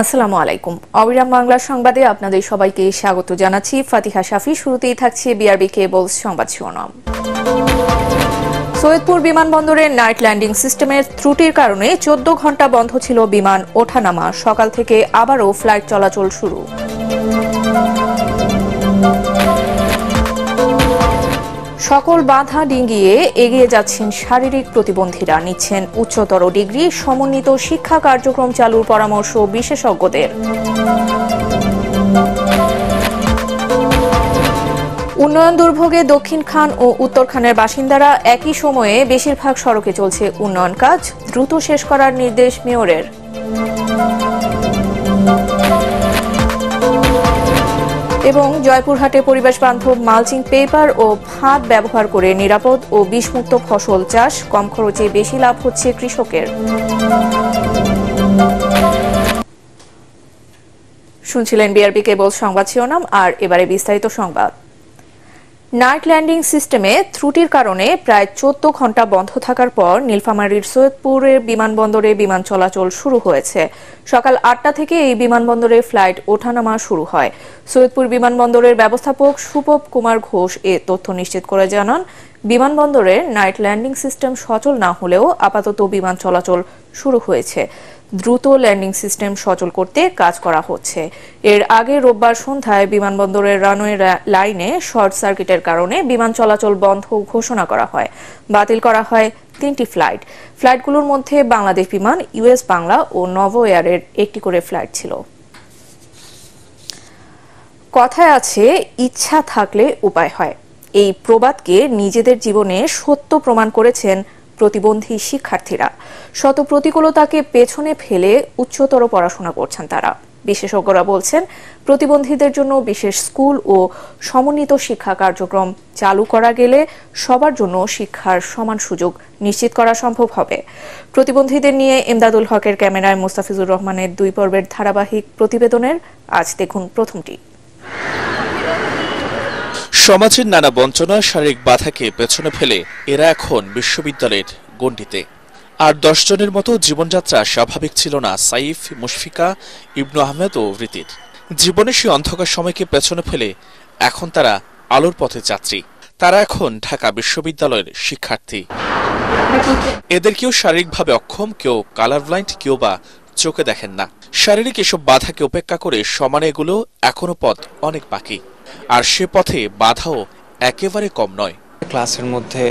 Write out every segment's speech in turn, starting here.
আসসালামু আলাইকুম। অবিরাম বাংলা সংবাদে আপনাদের সবাইকে স্বাগত জানাচ্ছি। ফাতিহা শাফি। শুরুতেই থাকছে বিআরবি কেবলস সংবাদ শিরোনাম। সৈয়দপুর বিমানবন্দরের নাইট ল্যান্ডিং সিস্টেমের ত্রুটির কারণে 14 ঘণ্টা বন্ধ ছিল বিমান ওঠানামা। সকাল থেকে আবারও ফ্লাইট চলাচল শুরু। সকল বাধা ডিঙ্গিয়ে এগিয়ে যাচ্ছেন শারীরিক প্রতিবন্ধীরা, নিচ্ছেন উচ্চতর ডিগ্রি। সমন্বিত শিক্ষা কার্যক্রম চালুর পরামর্শ বিশেষজ্ঞদের। উন্নয়ন দুর্ভোগে দক্ষিণ খান ও উত্তর খানের বাসিন্দারা। একই সময়ে বেশিরভাগ সড়কে চলছে উন্নয়ন কাজ, দ্রুত শেষ করার নির্দেশ মেয়রের। এবং জয়পুরহাটে পরিবেশ বান্ধব মালচিং পেপার ও ফাঁদ ব্যবহার করে নিরাপদ ও বিষমুক্ত ফসল চাষ, কম খরচে বেশি লাভ হচ্ছে কৃষকের। শুনছিলেন বিআরবি কেবল সংবাদ শিরোনাম, আর এবারে বিস্তারিত সংবাদ। নাইট ল্যান্ডিং সিস্টেমে ত্রুটির কারণে প্রায় 14 ঘণ্টা বন্ধ থাকার পর নীলফামারীর সৈয়দপুরের বিমানবন্দরে বিমান চলাচল শুরু হয়েছে। সকাল 8টা থেকে এই বিমানবন্দরে ফ্লাইট ওঠানামা শুরু হয়। সৈয়দপুর বিমানবন্দরের ব্যবস্থাপক সুপব কুমার ঘোষ এ তথ্য নিশ্চিত করে জানান, বিমানবন্দরের নাইট ল্যান্ডিং সিস্টেম সচল না হলেও আপাতত বিমান চলাচল শুরু হয়েছে। দ্রুত ল্যান্ডিং সিস্টেম সচল করতে কাজ করা হচ্ছে। এর আগে রোববার সন্ধ্যায় বিমানবন্দরের রানওয়ে লাইনে শর্ট সার্কিটের কারণে বিমান চলাচল বন্ধ ঘোষণা করা হয়। বাতিল করা হয় 3টি ফ্লাইট। ফ্লাইটগুলোর মধ্যে বাংলাদেশ বিমান, ইউএস বাংলা ও নভো এয়ারের একটি করে ফ্লাইট ছিল। কথায় আছে, ইচ্ছা থাকলে উপায় হয়। এই প্রবাদকে নিজেদের জীবনে সত্য প্রমাণ করেছেন প্রতিবন্ধী শিক্ষার্থীরা। শত প্রতিকূলতাকে পেছনে ফেলে উচ্চতর পড়াশোনা করছেন তারা। বিশেষজ্ঞরা বলছেন, প্রতিবন্ধীদের জন্য বিশেষ স্কুল ও সমন্বিত শিক্ষা কার্যক্রম চালু করা গেলে সবার জন্য শিক্ষার সমান সুযোগ নিশ্চিত করা সম্ভব হবে। প্রতিবন্ধীদের নিয়ে এমদাদুল হকের ক্যামেরায় মুস্তাফিজুর রহমানের 2 পর্বের ধারাবাহিক প্রতিবেদনের আজ দেখুন প্রথমটি। সমাজের নানা বঞ্চনা, শারীরিক বাধাকে পেছনে ফেলে এরা এখন বিশ্ববিদ্যালয়ের গণ্ডিতে। আর 10 জনের মতো জীবনযাত্রা স্বাভাবিক ছিল না সাইফ, মুশফিকা, ইবনু আহমেদ ও রীতির। জীবনে সে অন্ধকার সময়কে পেছনে ফেলে এখন তারা আলোর পথে যাত্রী। তারা এখন ঢাকা বিশ্ববিদ্যালয়ের শিক্ষার্থী। এদের কেউ শারীরিকভাবে অক্ষম, কেউ কালার ব্লাইন্ড, কেউ বা চোখে দেখেন না। শারীরিক এসব বাধাকে উপেক্ষা করে সমানে এগুলো এখনো পথ অনেক বাকি। আর সে পথে বাধাও একেবারে কম নয়। ক্লাসের মধ্যে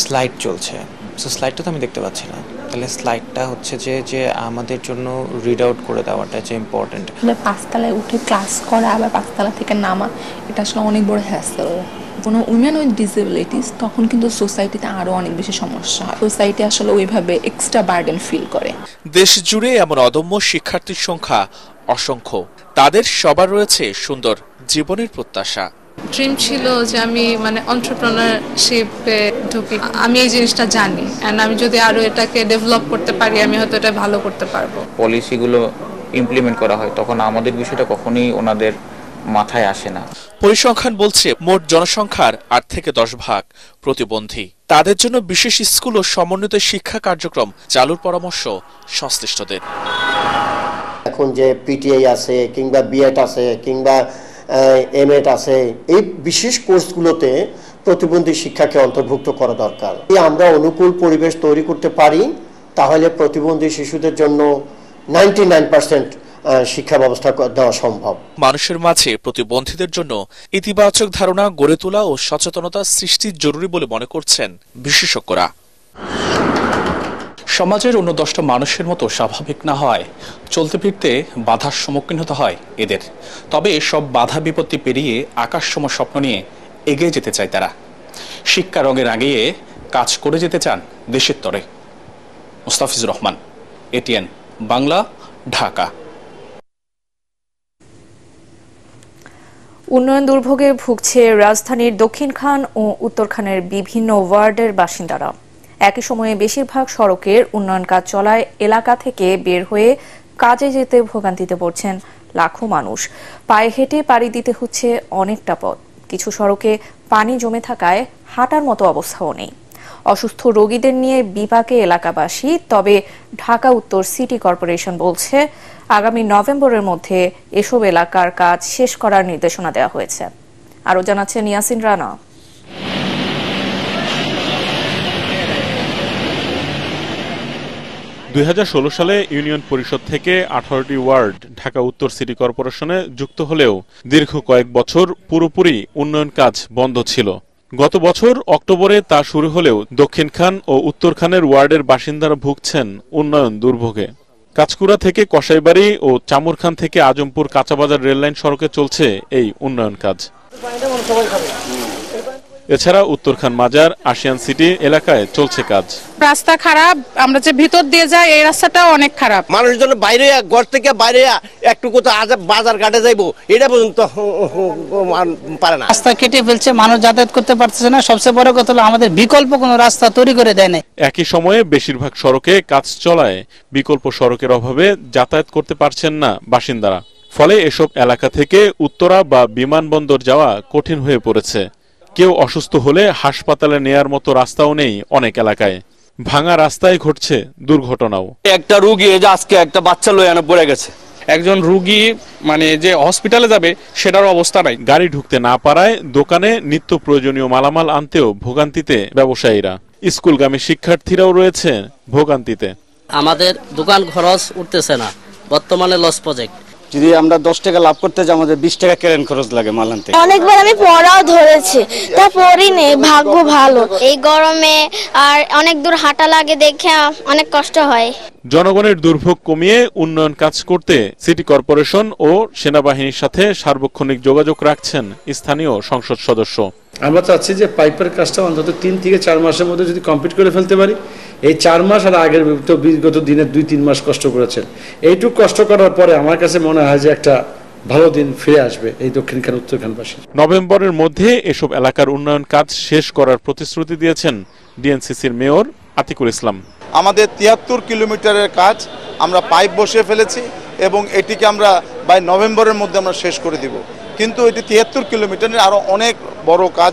স্লাইড চলছে, সো স্লাইডটা তো আমি দেখতে পাচ্ছি না। তাহলে স্লাইডটা হচ্ছে যে আমাদের জন্য রিড আউট করে দেওয়াটা যে ইম্পর্টেন্ট। পাঁচতলায় উঠে ক্লাস করা আবার পাঁচতলা থেকে নামা, এটা আসলে অনেক বড় হ্যাসেল। কোনো উইমেন উইথ ডিসেবিলিটিস তখন কিন্তু সোসাইটিতে আরো অনেক বেশি সমস্যা হয়। সোসাইটি আসলে ওইভাবে এক্সট্রা বার্ডেন ফিল করে। দেশ জুড়ে এমন অদম্য শিক্ষার্থীর সংখ্যা অসংখ্য। তাদের সবার রয়েছে সুন্দর জীবনের প্রত্যাশা। ড্রিম ছিল যে আমি এন্টারপ্রেনারশিপে ঢুকি। আমি এই জিনিসটা জানি, এন্ড আমি যদি আরো এটাকে ডেভেলপ করতে পারি, আমি হয়তো এটা ভালো করতে পারবো। পলিসিগুলো ইমপ্লিমেন্ট করা হয়, তখন আমাদের বিষয়টা কখনোই ওনাদের মাথায় আসে না। পরিসংখ্যান বলছে মোট জনসংখ্যার 8 থেকে 10 ভাগ প্রতিবন্ধী। তাদের জন্য বিশেষ স্কুল ও সমন্বিত শিক্ষা কার্যক্রম চালুর পরামর্শ সংশ্লিষ্টদের। এখন যে পিটিআই আছে কিংবা বিএড আছে কিংবা এমএড আছে, এই বিশেষ কোর্সগুলোতে প্রতিবন্ধী শিক্ষাকে অন্তর্ভুক্ত করা দরকার। আমরা অনুকূল পরিবেশ তৈরি করতে পারি, তাহলে প্রতিবন্ধী শিশুদের জন্য 99% শিক্ষা ব্যবস্থা দেওয়া সম্ভব। মানুষের মাঝে প্রতিবন্ধীদের জন্য ইতিবাচক ধারণা গড়ে তোলা ও সচেতনতা সৃষ্টি জরুরি বলে মনে করছেন বিশেষজ্ঞরা। সমাজের অন্য 10টা মানুষের মতো স্বাভাবিক না হয়, চলতে ফিরতে বাধার সম্মুখীন হতে হয় এদের। তবে এসব বাধা বিপত্তি পেরিয়ে আকাশসম স্বপ্ন নিয়ে এগিয়ে যেতে চায় তারা। শিক্ষা রঙে রাঙিয়ে কাজ করে যেতে চান দেশের তরে। মুস্তাফিজুর রহমান, এটিএন বাংলা, ঢাকা। উন্নয়ন দুর্ভোগে ভুগছে রাজধানীর দক্ষিণ খান ও উত্তর খানের বিভিন্ন ওয়ার্ডের বাসিন্দারা। একই সময়ে বেশিরভাগ সড়কের উন্নয়ন কাজ চলায় এলাকা থেকে বের হয়ে কাজে যেতে ভোগান্তিতে পড়ছেন লাখো মানুষ। পায়ে হেঁটে পাড়ি দিতে হচ্ছে অনেকটা পথ। কিছু সড়কে পানি জমে থাকায় হাঁটার মতো অবস্থাও নেই। অসুস্থ রোগীদের নিয়ে বিপাকে এলাকাবাসী। তবে ঢাকা উত্তর সিটি কর্পোরেশন বলছে আগামী নভেম্বরের মধ্যে এসব এলাকার কাজ শেষ করার নির্দেশনা দেওয়া হয়েছে। আরও জানাচ্ছেন ইয়াসিন রানা। 2016 সালে ইউনিয়ন পরিষদ থেকে 18টি ওয়ার্ড ঢাকা উত্তর সিটি কর্পোরেশনে যুক্ত হলেও দীর্ঘ কয়েক বছর পুরোপুরি উন্নয়ন কাজ বন্ধ ছিল। গত বছর অক্টোবরে তা শুরু হলেও দক্ষিণ খান ও উত্তর খানের ওয়ার্ডের বাসিন্দারা ভুগছেন উন্নয়ন দুর্ভোগে। কাঁচকুড়া থেকে কসাইবাড়ি ও চামুরখান থেকে আজমপুর কাঁচাবাজার রেললাইন সড়কে চলছে এই উন্নয়ন কাজ। এছাড়া উত্তরখান মাজার, আশিয়ান সিটি এলাকায় চলছে কাজ। রাস্তা খারাপ, আমরা যে ভিতর দিয়ে যাই এই রাস্তাটাও অনেক খারাপ। মানুষজন বাইরে ঘর থেকে বাইরে একটু কোথাও বাজার ঘাটে যাইবো এটা পর্যন্ত পারে না। রাস্তা কেটে ফেলছে, মানুষ যাতায়াত করতে পারতেছে না। সবচেয়ে বড় কথা হলো আমাদের বিকল্প কোনো রাস্তা তৈরি করে দেয় না। একই সময়ে বেশিরভাগ সড়কে কাজ চলায় বিকল্প সড়কের অভাবে যাতায়াত করতে পারছেন না বাসিন্দারা। ফলে এসব এলাকা থেকে উত্তরা বা বিমানবন্দর যাওয়া কঠিন হয়ে পড়েছে। কেউ অসুস্থ হলে হাসপাতালে নেয়ার মতো রাস্তাও নেই অনেক এলাকায়। ভাঙা রাস্তায় ঘটছে দুর্ঘটনাও। একটা রোগী আজকে একটা বাচ্চা লয়ে আনা পড়ে গেছে। একজন রোগী যে হসপিটালে যাবে সেটার অবস্থা নাই। গাড়ি ঢুকতে না পারায় দোকানে নিত্য প্রয়োজনীয় মালামাল আনতেও ভোগান্তিতে ব্যবসায়ীরা। স্কুলগামী শিক্ষার্থীরাও রয়েছে ভোগান্তিতে। আমাদের দোকান খরচ উঠতেছে না, বর্তমানে লস প্রজেক্ট। যদি আমরা 10 টাকা লাভ করতে যাই আমাদের 20 টাকা কেরেন খরচ লাগে মাল আনতে। অনেকবার আমি পড়াও ধরেছি, তা পড়িনি, ভাগ্য ভালো। এই গরমে আর অনেক দূর হাঁটা লাগে দেখে অনেক কষ্ট হয়। জনগণের দুর্ভোগ কমিয়ে উন্নয়ন কাজ করতে সিটি কর্পোরেশন ও সেনাবাহিনীর সাথে সার্বক্ষণিক যোগাযোগ রাখছেন স্থানীয় সংসদ সদস্য। আমরা চাচ্ছি যে পাইপের কাজটা অন্তত 3 থেকে 4 মাসের মধ্যে যদি কমপ্লিট করে ফেলতে পারি। এই 4 মাস আর আগের তো বিগত দিনের 2-3 মাস কষ্ট করেছেন। এইটুকু কষ্ট করার পরে আমার কাছে মনে হয় যে একটা ভালো দিন ফিরে আসবে এই দক্ষিণখান উত্তরখানবাসী। নভেম্বরের মধ্যে এসব এলাকার উন্নয়ন কাজ শেষ করার প্রতিশ্রুতি দিয়েছেন ডিএনসিসির মেয়র আতিকুল ইসলাম। আমাদের 73 কিলোমিটারের কাজ আমরা পাইপ বসিয়ে ফেলেছি এবং এটিকে আমরা নভেম্বরের মধ্যে আমরা শেষ করে দিব। কিন্তু এটি 73 কিলোমিটারের আরো অনেক বড় কাজ,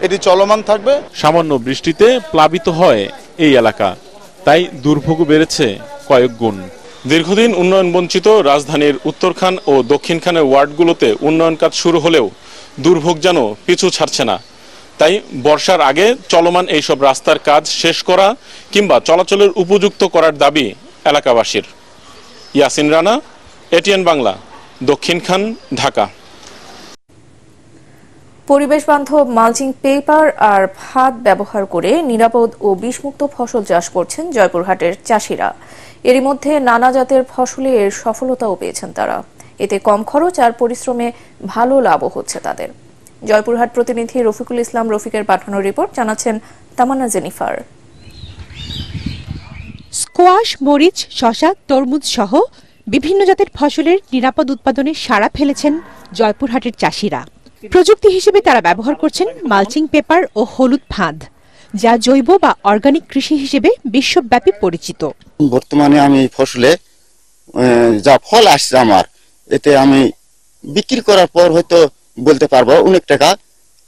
এটি চলমান থাকবে। সামান্য বৃষ্টিতে প্লাবিত হয় এই এলাকা, তাই দুর্ভোগ বেড়েছে কয়েক গুণ। দীর্ঘদিন উন্নয়ন বঞ্চিত রাজধানীর উত্তরখান ও দক্ষিণখানের ওয়ার্ডগুলোতে উন্নয়ন কাজ শুরু হলেও দুর্ভোগ যেন পিছু ছাড়ছে না। তাই বর্ষার আগে চলমান এইসব রাস্তার কাজ শেষ করা কিংবা চলাচলের উপযুক্ত করার দাবি এলাকাবাসীর। ইয়াসিন রানা, এটিএন বাংলা, দক্ষিণখান, ঢাকা। পরিবেশ বান্ধব মালচিং পেপার আর ফাঁদ ব্যবহার করে নিরাপদ ও বিষমুক্ত ফসল চাষ করছেন জয়পুরহাটের চাষিরা। এরই মধ্যে নানা জাতের ফসলে এর সফলতাও পেয়েছেন তারা। এতে কম খরচ আর পরিশ্রমে ভালো লাভও হচ্ছে তাদের। জয়পুরহাট প্রতিনিধি রফিকুল ইসলাম রফিকের পাঠানো রিপোর্ট জানাচ্ছেন তামান্না জেনিফার। স্কোয়াশ, মরিচ, শসা, তরমুজ সহ বিভিন্ন জাতের ফসলের নিরাপদ উৎপাদনে সাড়া ফেলেছেন জয়পুরহাটের চাষিরা। প্রযুক্তি হিসেবে তারা ব্যবহার করছেন মালচিং পেপার ও হলুদ ফাঁদ, যা জৈব বা অর্গানিক কৃষি হিসেবে বিশ্বব্যাপী পরিচিত। বর্তমানে আমি ফসলে যা ফল আসছে আমার, এতে আমি বিক্রি করার পর হয়তো বলতে পারবো অনেক টাকা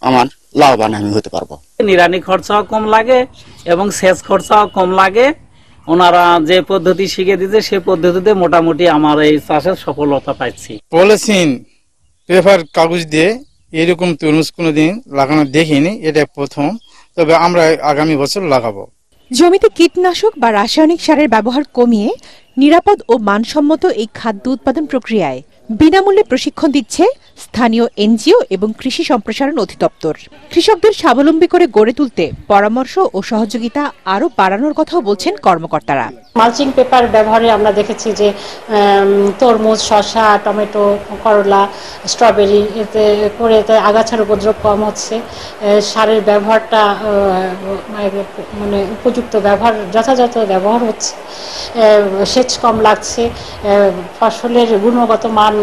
আমার লাভবান আমি হতে পারবো। নিড়ানি খরচাও কম লাগে এবং সেচ খরচাও কম লাগে। ওনারা যে পদ্ধতি শিখে দিতে সে পদ্ধতিতে মোটামুটি আমার এই চাষের সফলতা পাচ্ছি। পলিথিন পেপার কাগজ দিয়ে এরকম তরমুজ কোনোদিন লাগানো দেখিনি, এটা প্রথম। তবে আমরা আগামী বছর লাগাবো। জমিতে কীটনাশক বা রাসায়নিক সারের ব্যবহার কমিয়ে নিরাপদ ও মানসম্মত এই খাদ্য উৎপাদন প্রক্রিয়ায় বিনামূল্যে প্রশিক্ষণ দিচ্ছে স্থানীয় এনজিও এবং কৃষি সম্প্রসারণ অধিদপ্তর। কৃষকদের স্বাবলম্বী করে গড়ে তুলতে পরামর্শ ও সহযোগিতা আরও বাড়ানোর কথাও বলছেন কর্মকর্তারা। মালচিং পেপার ব্যবহারে আমরা দেখেছি যে তরমুজ, শসা, টমেটো, করলা, স্ট্রবেরি এতে করে আগাছার উপদ্রব কম হচ্ছে। সারের ব্যবহারটা উপযুক্ত ব্যবহার, যথাযথ ব্যবহার হচ্ছে। সেচ কম লাগছে, ফসলের গুণগত মান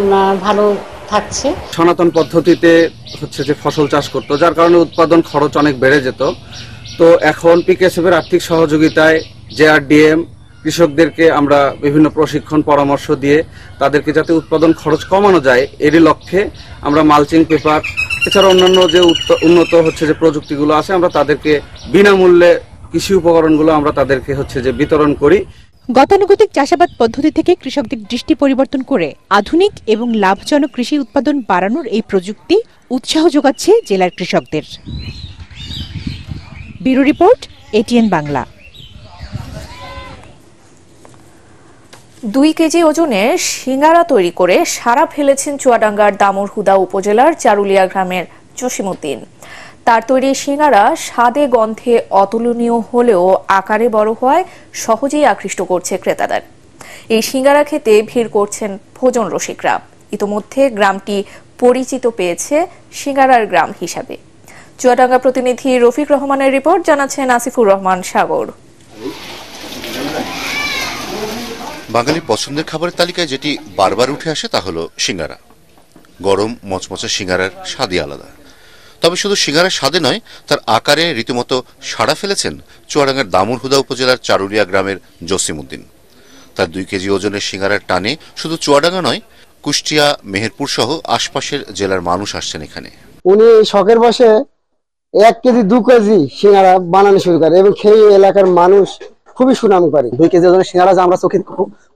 ভালো থাকছে। সনাতন পদ্ধতিতে যে ফসল চাষ করতো, যার কারণে উৎপাদন খরচ অনেক বেড়ে যেত। তো এখন পিকেএসএফ এর আর্থিক সহযোগিতায় জেআরডিএম কৃষকদেরকে আমরা বিভিন্ন প্রশিক্ষণ পরামর্শ দিয়ে তাদেরকে যাতে উৎপাদন খরচ কমানো যায় এরই লক্ষ্যে আমরা মালচিং পেপার এছাড়া অন্যান্য যে উন্নত যে প্রযুক্তিগুলো আছে আমরা তাদেরকে বিনামূল্যে কৃষি উপকরণগুলো আমরা তাদেরকে হচ্ছে যে বিতরণ করি। গতানুগতিক চাষাবাদ পদ্ধতি থেকে কৃষকদের দৃষ্টি পরিবর্তন করে আধুনিক এবং লাভজনক কৃষি উৎপাদন বাড়ানোর এই প্রযুক্তি উৎসাহ যোগাচ্ছে জেলার কৃষকদের। Bureau report, ATN Bangla. 2 KG ওজনের সিঙ্গারা তৈরি করে সারা ফেলেছেন চুয়াডাঙ্গার দামুড়হুদা উপজেলার চারুলিয়া গ্রামের জসিমউদ্দিন। তার তৈরি সিঙ্গারা স্বাদে গন্ধে অতুলনীয় হলেও আকারে বড় হওয়ায় সহজেই আকৃষ্ট করছে ক্রেতাদের। এই সিঙ্গারা খেতে ভিড় করছেন ভোজন রসিকরা। ইতোমধ্যে গ্রামটি পরিচিত পেয়েছে সিঙ্গারার গ্রাম হিসাবে। চুয়াডাঙ্গা প্রতিনিধি রফিক রহমানের রিপোর্ট, জানাচ্ছেন আসিফুর রহমান সাগর। বাঙালির পছন্দের খাবারের তালিকায় যেটি বারবার উঠে আসে তা হলো সিঙ্গারা। গরম মচমচে সিঙ্গারার স্বাদই আলাদা। তবে শুধু সিঙ্গারার স্বাদে নয়, তার আকারে রীতিমতো সাড়া ফেলেছেন চুয়াডাঙ্গার দামুড়হুদা উপজেলার চারুলিয়া গ্রামের জসিমউদ্দিন। তার 2 কেজি ওজনের সিঙ্গারার টানে শুধু চুয়াডাঙ্গা নয়, কুষ্টিয়া, মেহেরপুর সহ আশপাশের জেলার মানুষ আসছেন এখানে। উনি শখের বসে 1 কেজি 2 কেজি সিঙ্গারা বানানো শুরু করে এবং খেয়ে এলাকার মানুষ খুবই সুনাম করে। 2 কেজি ওজনের সিঙ্গারা যা আমরা চোখে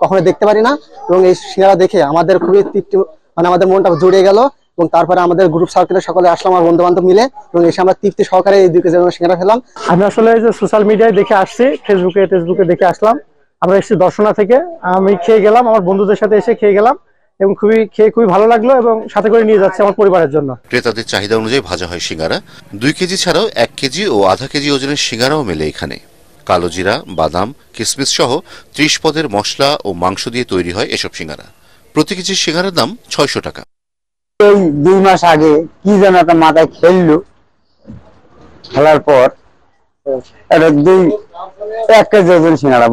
কখনো দেখতে পারি না, এবং এই সিঙ্গারা দেখে আমাদের খুবই তৃপ্তি, মানে আমাদের মনটা জুড়ে গেল। এবং তারপরে আমাদের গ্রুপ সার্কেলের সকলে আসলাম, আমার বন্ধু বান্ধব মিলে, এবং এসে আমরা তৃপ্তি সহকারে এই 2 কেজি ওজনের সিঙ্গারা খেলাম। আমি আসলে যে সোশ্যাল মিডিয়ায় দেখে আসছি, ফেসবুকে দেখে আসলাম। আমরা এসেছি দর্শনা থেকে, আমি খেয়ে গেলাম, আমার বন্ধুদের সাথে এসে খেয়ে গেলাম এবং খুবই ভালো লাগলো এবং সাথে করে নিয়ে যাচ্ছে আমার পরিবারের জন্য। ক্রেতাদের চাহিদা অনুযায়ী ভাজা হয় সিঙ্গারা। 2 কেজি ছাড়াও 1 কেজি ও আধা কেজি ওজনের সিঙ্গারাও মেলে এখানে। কালো জিরা, বাদাম, কিশমিশ সহ 30 পদের মশলা ও মাংস দিয়ে তৈরি হয় এসব সিঙ্গারা। প্রতি কেজি সিঙ্গারার দাম 600 টাকা। এই 2 মাস আগে কি যেন একটা মাথায় খেলার পর একটা 1 কেজি ওজন সিঙ্গারা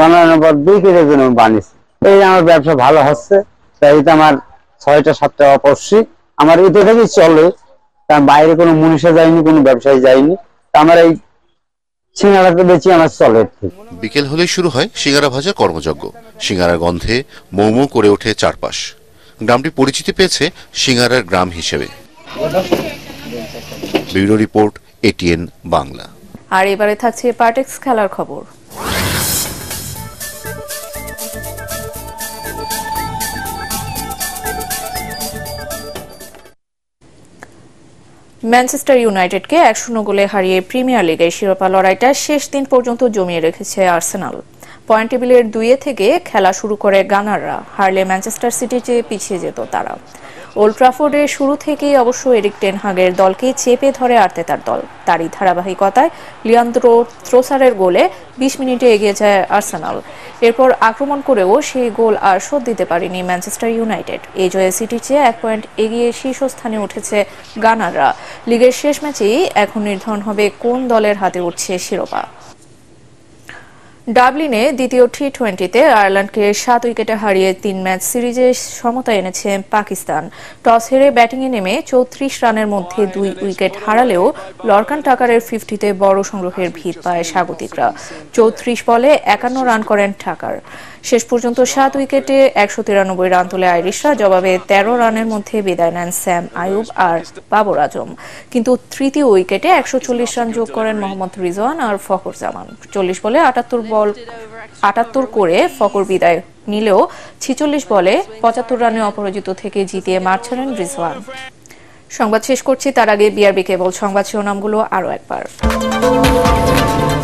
বানানোর পর 2 কেজি ওজন বানিয়েছি। এই আমার ব্যবসা ভালো হচ্ছে, তাই এটা আমার 6টা-7টা অপরশি আমার এটা থেকেই চলে। কারণ বাইরে কোনো মনীষা যায়নি, কোনো ব্যবসায়ী যায়নি, আমার এই সিঙ্গারাকে বেশি আমার চলে। বিকেল হলেই শুরু হয় সিঙ্গারা ভাজার কর্মযজ্ঞ। সিঙ্গারার গন্ধে মৌ মৌ করে ওঠে চারপাশ। গ্রামটি পরিচিতি পেয়েছে সিঙ্গারার গ্রাম হিসেবে। Bureau report, ATN Bangla. আর এবারে থাকছে পার্টেক্স খেলার খবর। ম্যানচেস্টার ইউনাইটেডকে 1-0 গোলে হারিয়ে প্রিমিয়ার লিগের শিরোপা লড়াইটা শেষ দিন পর্যন্ত জমিয়ে রেখেছে আর্সেনাল। পয়েন্ট টেবিলের 2 থেকে খেলা শুরু করে গানাররা, হারলে ম্যানচেস্টার সিটির চেয়ে পিছিয়ে যেত তারা। ওল্ড ট্রাফোর্ডে শুরু থেকেই অবশ্য এরিক টেন হাগের দলকে চেপে ধরে আর্তেতার দল। তারই ধারাবাহিকতায় লিয়ান্দ্রো ট্রোসারের গোলে 20 মিনিটে এগিয়ে যায় আর্সেনাল। এরপর আক্রমণ করেও সেই গোল আর শোধ দিতে পারেনি ম্যানচেস্টার ইউনাইটেড। এই জয়ে সিটির চেয়ে 1 পয়েন্ট এগিয়ে শীর্ষস্থানে উঠেছে গানাররা। লিগের শেষ ম্যাচেই এখন নির্ধারণ হবে কোন দলের হাতে উঠছে শিরোপা। ডাবলিনে দ্বিতীয় টি20তে আয়ারল্যান্ডকে 7 উইকেটে হারিয়ে 3 ম্যাচ সিরিজে সমতা এনেছে পাকিস্তান। টস হেরে ব্যাটিংয়ে নেমে 34 রানের মধ্যে 2 উইকেট হারালেও লরকান টাকারের 50তে বড় সংগ্রহের ভিত পায় স্বাগতিকরা। 34 বলে 51 রান করেন টাকার। শেষ পর্যন্ত 7 উইকেটে 193 রান তোলে আইরিশরা। জবাবে 13 রানের মধ্যে বিদায় নেন স্যাম আয়ুব আর বাবর আজম। কিন্তু তৃতীয় উইকেটে 140 রান যোগ করেন মোহাম্মদ রিজওয়ান আর ফখর জামান। 40 বলে 78 করে ফখর বিদায় নিলেও 46 বলে 75 রানে অপরাজিত থেকে জিতিয়ে মাঠ ছাড়েন রিজওয়ান। সংবাদ শেষ করছি, তার আগে বিআরবি কেবল সংবাদ শিরোনামগুলো আরো একবার।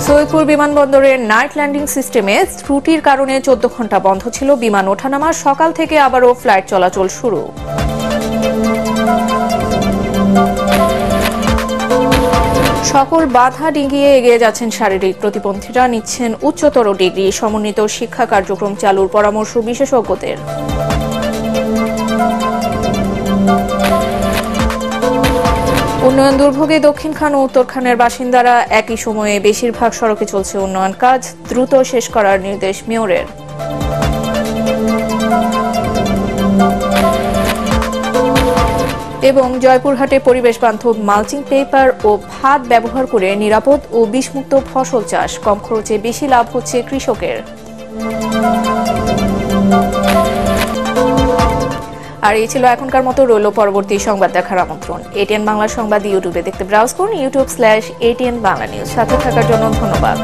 সৈয়দপুর বিমানবন্দরের নাইট ল্যান্ডিং সিস্টেমে ত্রুটির কারণে 14 ঘন্টা বন্ধ ছিল বিমান ওঠানামা। সকাল থেকে আবারও ফ্লাইট চলাচল শুরু। সকল বাধা ডিঙিয়ে এগিয়ে যাচ্ছেন শারীরিক প্রতিবন্ধীরা, নিচ্ছেন উচ্চতর ডিগ্রি। সমন্বিত শিক্ষা কার্যক্রম চালুর পরামর্শ বিশেষজ্ঞদের। উন্নয়ন দুর্ভোগে দক্ষিণখান ও উত্তরখানের বাসিন্দারা। একই সময়ে বেশিরভাগ সড়কে চলছে উন্নয়ন কাজ, দ্রুত শেষ করার নির্দেশ মেয়রের। এবং জয়পুরহাটে পরিবেশ বান্ধব মালচিং পেপার ও ভাত ব্যবহার করে নিরাপদ ও বিষমুক্ত ফসল চাষ। কম খরচে বেশি লাভ হচ্ছে কৃষকের। আর এই ছিল এখনকার মতো, রইল পরবর্তী সংবাদ দেখার আমন্ত্রণ। এটিএন বাংলা সংবাদ ইউটিউবে দেখতে ব্রাউজ করুন, youtube/ATN বাংলা নিউজ। সাথে থাকার জন্য ধন্যবাদ।